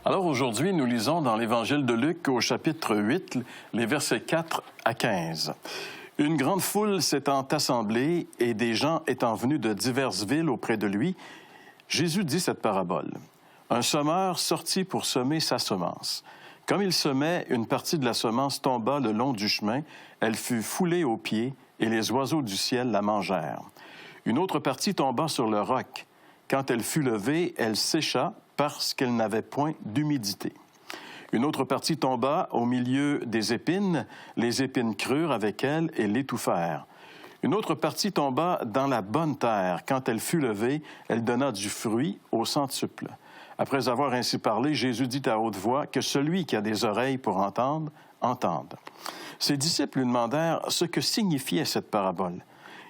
Alors aujourd'hui, nous lisons dans l'Évangile de Luc au chapitre 8, les versets 4 à 15. Une grande foule s'étant assemblée et des gens étant venus de diverses villes auprès de lui, Jésus dit cette parabole. Un semeur sortit pour semer sa semence. Comme il semait, une partie de la semence tomba le long du chemin, elle fut foulée aux pieds et les oiseaux du ciel la mangèrent. Une autre partie tomba sur le roc. Quand elle fut levée, elle sécha parce qu'elle n'avait point d'humidité. Une autre partie tomba au milieu des épines, les épines crurent avec elle et l'étouffèrent. Une autre partie tomba dans la bonne terre. Quand elle fut levée, elle donna du fruit au centuple. Après avoir ainsi parlé, Jésus dit à haute voix que celui qui a des oreilles pour entendre, entende. Ses disciples lui demandèrent ce que signifiait cette parabole.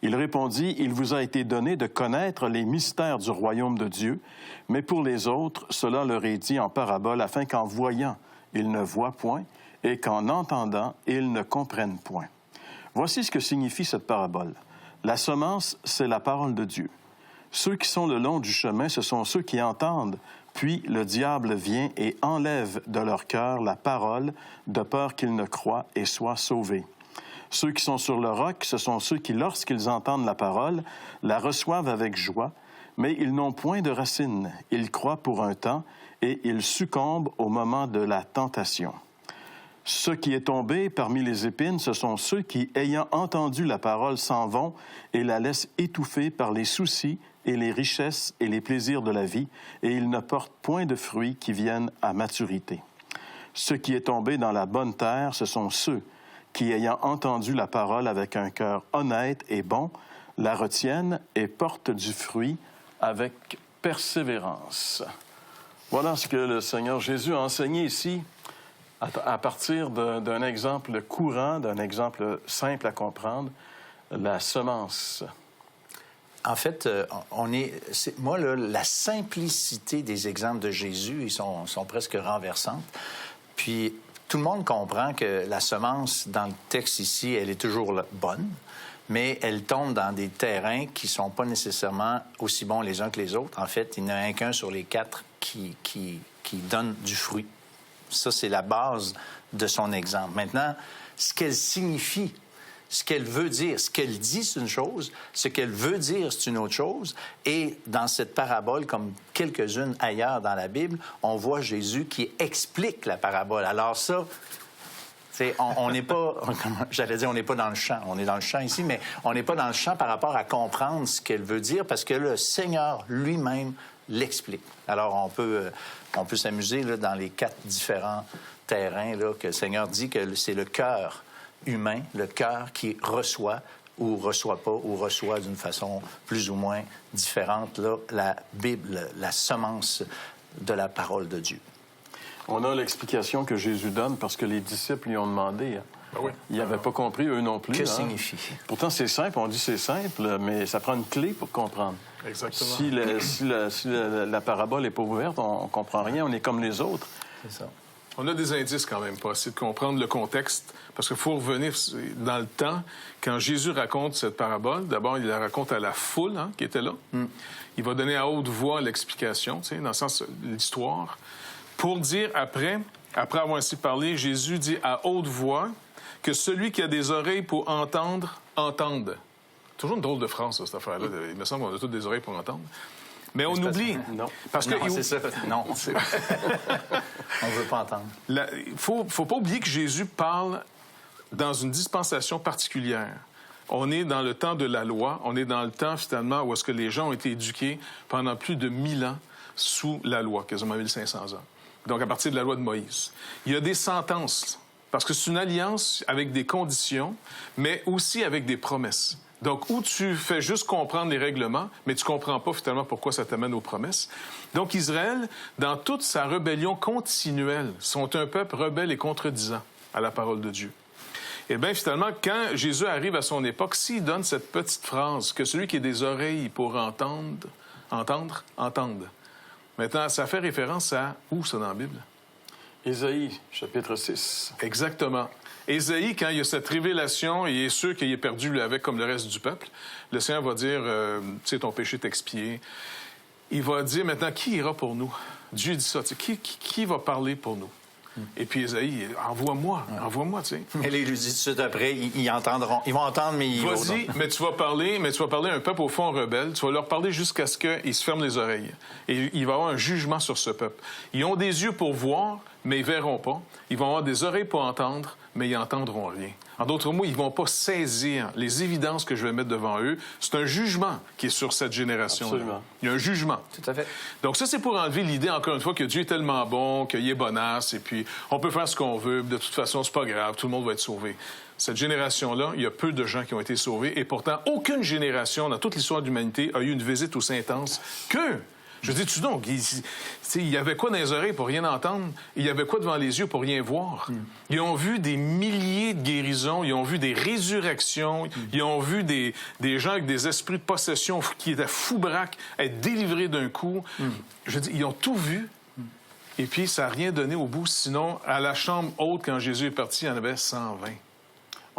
Il répondit, « Il vous a été donné de connaître les mystères du royaume de Dieu, mais pour les autres, cela leur est dit en parabole, afin qu'en voyant, ils ne voient point, et qu'en entendant, ils ne comprennent point. » Voici ce que signifie cette parabole. La semence, c'est la parole de Dieu. Ceux qui sont le long du chemin, ce sont ceux qui entendent, puis le diable vient et enlève de leur cœur la parole, de peur qu'ils ne croient et soient sauvés. Ceux qui sont sur le roc, ce sont ceux qui, lorsqu'ils entendent la parole, la reçoivent avec joie, mais ils n'ont point de racines. Ils croient pour un temps et ils succombent au moment de la tentation. Ce qui est tombé parmi les épines, ce sont ceux qui, ayant entendu la parole, s'en vont et la laissent étouffer par les soucis et les richesses et les plaisirs de la vie, et ils ne portent point de fruits qui viennent à maturité. Ce qui est tombé dans la bonne terre, ce sont ceux qui, ayant entendu la parole avec un cœur honnête et bon, la retiennent et portent du fruit avec persévérance. Voilà ce que le Seigneur Jésus a enseigné ici à partir d'un exemple courant, d'un exemple simple à comprendre, la semence. En fait, moi, là, la simplicité des exemples de Jésus, ils sont presque renversantes. Puis, tout le monde comprend que la semence, dans le texte ici, elle est toujours bonne, mais elle tombe dans des terrains qui ne sont pas nécessairement aussi bons les uns que les autres. En fait, il n'y en a qu'un sur les 4 qui donne du fruit. Ça, c'est la base de son exemple. Maintenant, ce qu'elle signifie, ce qu'elle veut dire, ce qu'elle dit, c'est une chose. Ce qu'elle veut dire, c'est une autre chose. Et dans cette parabole, comme quelques-unes ailleurs dans la Bible, on voit Jésus qui explique la parabole. Alors ça, on n'est pas, j'allais dire, on n'est pas dans le champ. On est dans le champ ici, mais on n'est pas dans le champ par rapport à comprendre ce qu'elle veut dire parce que le Seigneur lui-même l'explique. Alors, on peut s'amuser là, dans les 4 différents terrains là, que le Seigneur dit que c'est le cœur humain, le cœur qui reçoit ou reçoit pas, ou reçoit d'une façon plus ou moins différente, là, la Bible, la semence de la parole de Dieu. On a l'explication que Jésus donne parce que les disciples lui ont demandé. Ben oui. Ils n'avaient pas compris, eux non plus. Que signifie? Pourtant, c'est simple, on dit c'est simple, mais ça prend une clé pour comprendre. Exactement. Si la parabole n'est pas ouverte, on ne comprend rien, on est comme les autres. C'est ça. On a des indices quand même pour essayer de comprendre le contexte, parce qu'il faut revenir dans le temps. Quand Jésus raconte cette parabole, d'abord, il la raconte à la foule qui était là. Il va donner à haute voix l'explication, dans le sens de l'histoire. Pour dire après avoir ainsi parlé, Jésus dit à haute voix que celui qui a des oreilles pour entendre, entende. Toujours une drôle de phrase, ça, cette affaire-là. Il me semble qu'on a toutes des oreilles pour entendre. Mais on oublie. Non. Parce que Non, c'est ça. Non. On ne veut pas entendre. Il faut pas oublier que Jésus parle dans une dispensation particulière. On est dans le temps de la loi. On est dans le temps, finalement, où est-ce que les gens ont été éduqués pendant plus de 1000 ans sous la loi, quasiment 1500 ans. Donc, à partir de la loi de Moïse. Il y a des sentences, parce que c'est une alliance avec des conditions, mais aussi avec des promesses. Donc, où tu fais juste comprendre les règlements, mais tu ne comprends pas finalement pourquoi ça t'amène aux promesses. Donc, Israël, dans toute sa rébellion continuelle, sont un peuple rebelle et contredisant à la parole de Dieu. Et bien, finalement, quand Jésus arrive à son époque, s'il donne cette petite phrase, que celui qui a des oreilles pour entende. Maintenant, ça fait référence à où, ça, dans la Bible? Ésaïe, chapitre 6. Exactement. Ésaïe, quand il y a cette révélation, il est sûr qu'il est perdu lui, avec comme le reste du peuple. Le Seigneur va dire, tu sais, ton péché est expié. Il va dire maintenant, qui ira pour nous? Dieu dit ça. Qui va parler pour nous? Et puis Ésaïe, envoie-moi, tu sais. Et là, il lui dit tout de suite après, ils entendront. Ils vont entendre, mais ils Vas-y, mais tu vas parler à un peuple au fond rebelle. Tu vas leur parler jusqu'à ce qu'ils se ferment les oreilles. Et il va y avoir un jugement sur ce peuple. Ils ont des yeux pour voir, mais ils verront pas. Ils vont avoir des oreilles pour entendre, mais ils n'entendront rien. En d'autres mots, ils ne vont pas saisir les évidences que je vais mettre devant eux. C'est un jugement qui est sur cette génération. Absolument. Il y a un jugement. Tout à fait. Donc ça, c'est pour enlever l'idée, encore une fois, que Dieu est tellement bon, qu'il est bonasse, et puis on peut faire ce qu'on veut, de toute façon, c'est pas grave, tout le monde va être sauvé. Cette génération-là, il y a peu de gens qui ont été sauvés, et pourtant, aucune génération dans toute l'histoire de l'humanité a eu une visite aussi intense qu'eux. Je dis, tu donc, il y avait quoi dans les oreilles pour rien entendre? Il y avait quoi devant les yeux pour rien voir? Ils ont vu des milliers de guérisons, ils ont vu des résurrections, ils ont vu des gens avec des esprits de possession qui étaient fous-braques être délivrés d'un coup. Je dis, ils ont tout vu. Et puis, ça n'a rien donné au bout. Sinon, à la chambre haute, quand Jésus est parti, il y en avait 120.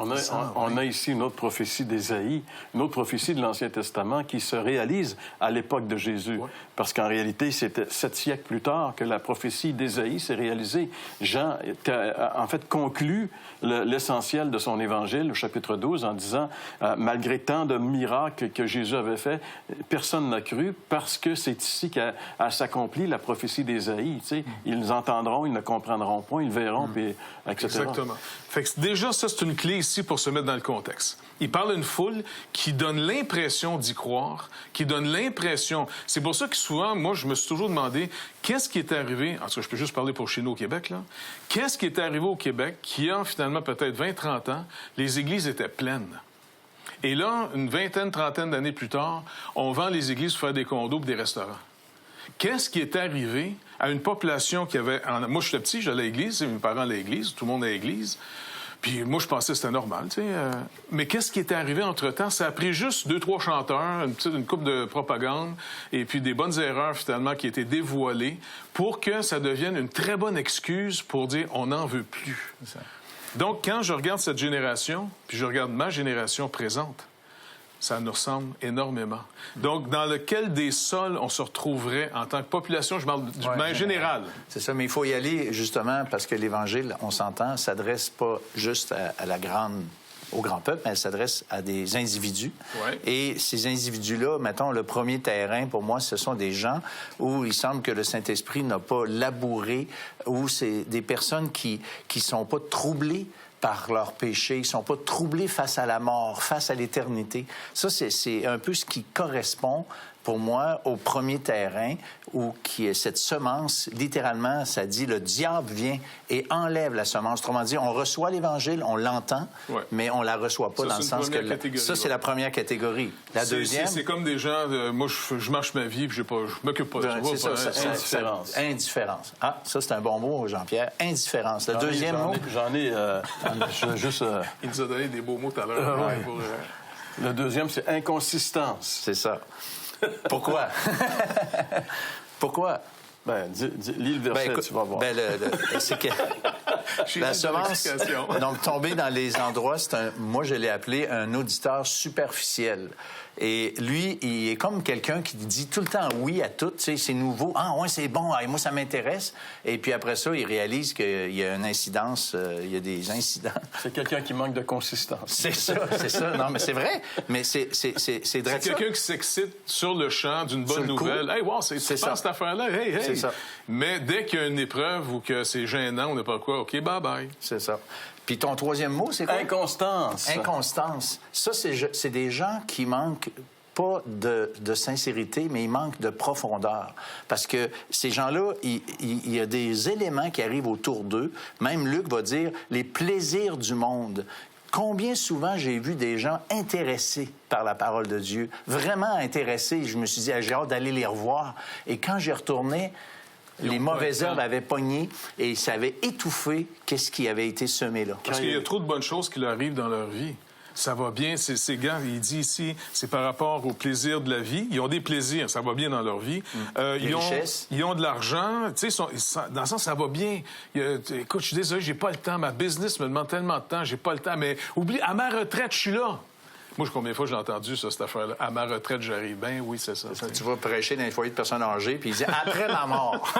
On a ici une autre prophétie d'Ésaïe, une autre prophétie de l'Ancien Testament qui se réalise à l'époque de Jésus. Ouais. Parce qu'en réalité, c'était 7 siècles plus tard que la prophétie d'Ésaïe s'est réalisée. Jean, en fait, conclut l'essentiel de son évangile, au chapitre 12, en disant malgré tant de miracles que Jésus avait fait, personne n'a cru parce que c'est ici qu'elle s'accomplit la prophétie d'Ésaïe. Tu sais, ils entendront, ils ne comprendront pas, ils verront, puis, etc. Exactement. Fait que déjà, ça, c'est une clé ici pour se mettre dans le contexte. Il parle d'une foule qui donne l'impression d'y croire, qui donne l'impression... C'est pour ça que souvent, moi, je me suis toujours demandé qu'est-ce qui est arrivé... En tout cas, je peux juste parler pour chez nous au Québec, là. Qu'est-ce qui est arrivé au Québec qui, a finalement peut-être 20-30 ans, les églises étaient pleines. Et là, une vingtaine, trentaine d'années plus tard, on vend les églises pour faire des condos et des restaurants. Qu'est-ce qui est arrivé à une population qui avait... Moi, j'étais petit, j'allais à l'église, mes parents allaient à l'église, tout le monde allait à l'église. Puis moi, je pensais que c'était normal, tu sais. Mais qu'est-ce qui était arrivé entre-temps? Ça a pris juste 2-3 chanteurs, une couple de propagande, et puis des bonnes erreurs, finalement, qui étaient dévoilées pour que ça devienne une très bonne excuse pour dire « on n'en veut plus ». Donc, quand je regarde cette génération, puis je regarde ma génération présente, ça nous ressemble énormément. Donc, dans lequel des sols on se retrouverait en tant que population, je parle du manière générale. C'est ça, mais il faut y aller justement parce que l'Évangile, on s'entend, s'adresse pas juste au grand peuple, mais elle s'adresse à des individus. Ouais. Et ces individus-là, mettons, le premier terrain, pour moi, ce sont des gens où il semble que le Saint-Esprit n'a pas labouré, où c'est des personnes qui sont pas troublées par leurs péchés, ils ne sont pas troublés face à la mort, face à l'éternité. Ça, c'est un peu ce qui correspond, pour moi, au premier terrain, où qui est cette semence, littéralement, ça dit, le diable vient et enlève la semence. Autrement dit, on reçoit l'Évangile, on l'entend, mais on ne la reçoit pas ça, dans le sens que... Ça, c'est la première catégorie. La deuxième... C'est comme des gens, moi, je marche ma vie, puis je m'occupe pas. Indifférence. Indifférence. Ah, ça, c'est un bon mot, Jean-Pierre. Indifférence. Le deuxième mot... J'en ai... je juste... Il nous a donné des beaux mots tout à l'heure. Le deuxième, c'est inconsistance. C'est ça. Pourquoi? Pourquoi? Lis le verset, tu vas voir. C'est que la semence, donc tomber dans les endroits, moi je l'ai appelé un auditeur superficiel. Et lui, il est comme quelqu'un qui dit tout le temps oui à tout, tu sais, c'est nouveau, ah ouais, c'est bon, ah, moi ça m'intéresse. Et puis après ça, il réalise qu'il y a une incidence, il y a des incidents. C'est quelqu'un qui manque de consistance. C'est ça. Non, mais c'est vrai. Mais c'est quelqu'un qui s'excite sur le champ d'une bonne nouvelle. Hey, wow, c'est ça cette affaire-là. Hey. C'est ça. Mais dès qu'il y a une épreuve ou que c'est gênant, on n'est pas quoi, OK, bye-bye. C'est ça. Puis ton troisième mot, c'est quoi? Inconstance. Inconstance. Ça, c'est des gens qui manquent pas de sincérité, mais ils manquent de profondeur. Parce que ces gens-là, il y a des éléments qui arrivent autour d'eux. Même Luc va dire les plaisirs du monde. Combien souvent j'ai vu des gens intéressés par la parole de Dieu, vraiment intéressés. Je me suis dit, j'ai hâte d'aller les revoir. Et quand j'y retournais, les mauvaises herbes avaient pogné et ça avait étouffé qu'est-ce qui avait été semé là. Parce qu'il y a trop de bonnes choses qui leur arrivent dans leur vie. Ça va bien. Ces gars, il dit ici, c'est par rapport au plaisir de la vie. Ils ont des plaisirs, ça va bien dans leur vie. Ils ont de l'argent. Tu sais, dans le sens, ça va bien. Écoute, je suis désolé, j'ai pas le temps. Ma business me demande tellement de temps, j'ai pas le temps. Mais oublie, à ma retraite, je suis là. Moi, combien de fois j'ai entendu ça, cette affaire-là? À ma retraite, j'arrive. Ben oui, c'est ça. Tu vas prêcher dans les foyers de personnes âgées, puis il dit « après ma mort ».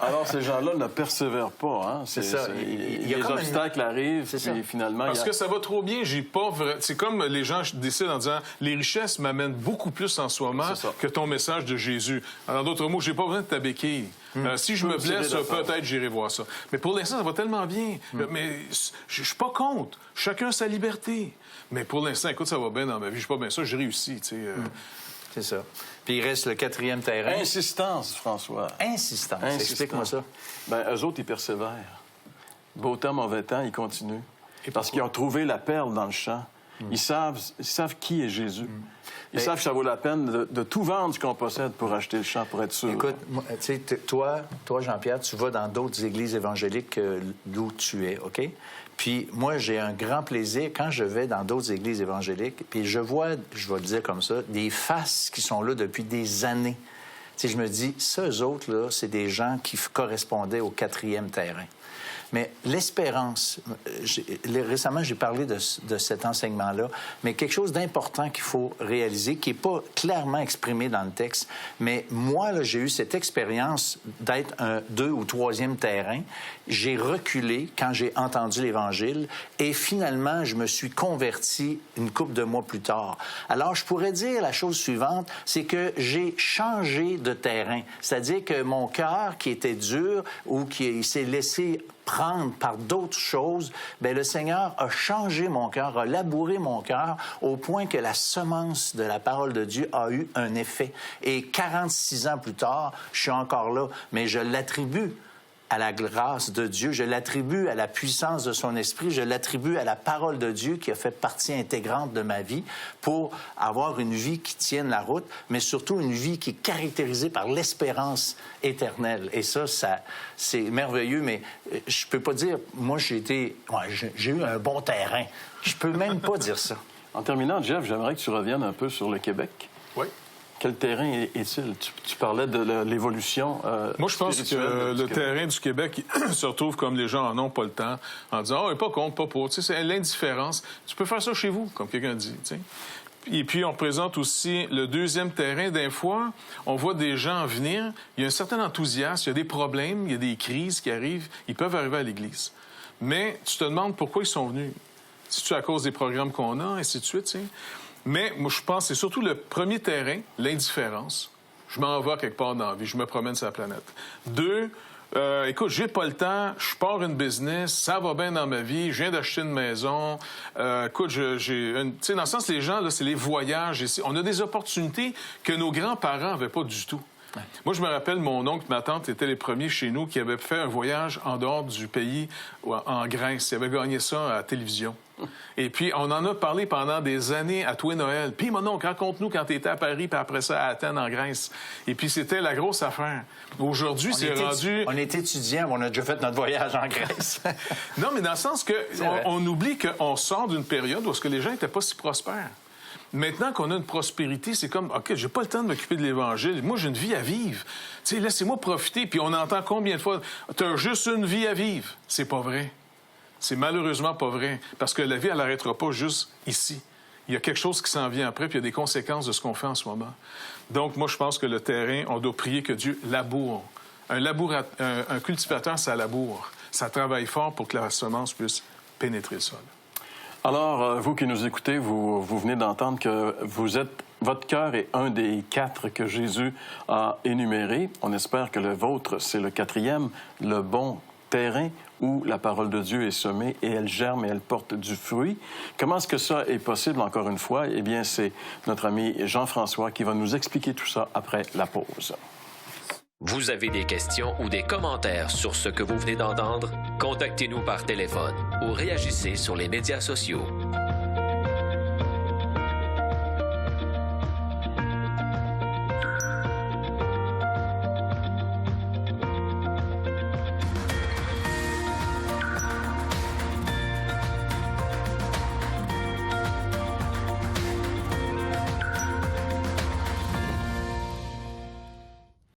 Alors, ces gens-là ne persévèrent pas. Hein? C'est ça. Il y a les obstacles arrivent, puis finalement... Parce que ça va trop bien, j'ai pas... C'est comme les gens décident en disant « les richesses m'amènent beaucoup plus en ce moment que ton message de Jésus ». En d'autres mots, j'ai pas besoin de ta béquille. Si je me blesse, peut-être j'irai voir ça. Mais pour l'instant, ça va tellement bien. Mais je suis pas contre. Chacun sa liberté. Mais pour l'instant, écoute, ça va bien dans ma vie. Je suis pas bien ça, j'ai réussi, tu sais. C'est ça. Puis il reste le 4e terrain. Insistance, François. Insistance. Explique-moi ça. Bien, eux autres, ils persévèrent. Beau temps, mauvais temps, ils continuent. Parce qu'ils ont trouvé la perle dans le champ. Ils savent qui est Jésus. Ils savent que ça vaut la peine de tout vendre ce qu'on possède pour acheter le champ, pour être sûr. Écoute, tu sais, toi, Jean-Pierre, tu vas dans d'autres églises évangéliques d'où tu es, OK? Puis moi, j'ai un grand plaisir quand je vais dans d'autres églises évangéliques, puis je vois, je vais le dire comme ça, des faces qui sont là depuis des années. Tu sais, je me dis, ça, eux autres, là, c'est des gens qui correspondaient au 4e terrain. Mais l'espérance, récemment, j'ai parlé de cet enseignement-là, mais quelque chose d'important qu'il faut réaliser, qui n'est pas clairement exprimé dans le texte, mais moi, là, j'ai eu cette expérience d'être un 2 ou 3e terrain. J'ai reculé quand j'ai entendu l'Évangile et finalement, je me suis converti une couple de mois plus tard. Alors, je pourrais dire la chose suivante, c'est que j'ai changé de terrain. C'est-à-dire que mon cœur, qui était dur ou qui s'est laissé prendre par d'autres choses, bien, le Seigneur a changé mon cœur, a labouré mon cœur au point que la semence de la parole de Dieu a eu un effet. Et 46 ans plus tard, je suis encore là, mais je l'attribue à la grâce de Dieu, je l'attribue à la puissance de son esprit, je l'attribue à la parole de Dieu qui a fait partie intégrante de ma vie pour avoir une vie qui tienne la route, mais surtout une vie qui est caractérisée par l'espérance éternelle. Et ça, c'est merveilleux, mais je peux pas dire, moi, j'ai eu un bon terrain. Je peux même pas dire ça. En terminant, Jeff, j'aimerais que tu reviennes un peu sur le Québec. Oui. Quel terrain est-il? Tu parlais de l'évolution Moi, je pense que le terrain du Québec se retrouve comme les gens en ont pas le temps, en disant « Ah, pas contre, pas pour ». Tu sais, c'est l'indifférence. Tu peux faire ça chez vous, comme quelqu'un dit, tu sais. Et puis, on présente aussi le 2e terrain. D'un fois, on voit des gens venir. Il y a un certain enthousiasme, il y a des problèmes, il y a des crises qui arrivent. Ils peuvent arriver à l'Église. Mais tu te demandes pourquoi ils sont venus. C'est-tu à cause des programmes qu'on a, ainsi de suite, tu sais. Mais moi, je pense que c'est surtout le premier terrain, l'indifférence. Je m'en vais quelque part dans la vie, je me promène sur la planète. 2, écoute, j'ai pas le temps, je pars une business, ça va bien dans ma vie, je viens d'acheter une maison. Écoute, tu sais, dans le sens, les gens, là, c'est les voyages. On a des opportunités que nos grands-parents n'avaient pas du tout. Ouais. Moi, je me rappelle, mon oncle, ma tante étaient les premiers chez nous qui avaient fait un voyage en dehors du pays, en Grèce. Ils avaient gagné ça à la télévision. Et puis, on en a parlé pendant des années à tous les Noël. Puis, mon oncle, raconte-nous quand tu étais à Paris, puis après ça, à Athènes, en Grèce. Et puis, c'était la grosse affaire. Aujourd'hui, c'est rendu... On est étudiants, on a déjà fait notre voyage en Grèce. Non, mais dans le sens que on oublie qu'on sort d'une période où est-ce que les gens n'étaient pas si prospères. Maintenant qu'on a une prospérité, c'est comme, OK, j'ai pas le temps de m'occuper de l'Évangile. Moi, j'ai une vie à vivre. Tu sais, laissez-moi profiter. Puis on entend combien de fois, t'as juste une vie à vivre. C'est pas vrai. C'est malheureusement pas vrai. Parce que la vie, elle n'arrêtera pas juste ici. Il y a quelque chose qui s'en vient après, puis il y a des conséquences de ce qu'on fait en ce moment. Donc, moi, je pense que le terrain, on doit prier que Dieu laboure. Un cultivateur, ça laboure. Ça travaille fort pour que la semence puisse pénétrer le sol. Alors, vous qui nous écoutez, vous venez d'entendre que votre cœur est un des 4 que Jésus a énumérés. On espère que le vôtre, c'est le 4e, le bon terrain où la parole de Dieu est semée et elle germe et elle porte du fruit. Comment est-ce que ça est possible, encore une fois? Eh bien, c'est notre ami Jean-François qui va nous expliquer tout ça après la pause. Vous avez des questions ou des commentaires sur ce que vous venez d'entendre? Contactez-nous par téléphone ou réagissez sur les médias sociaux.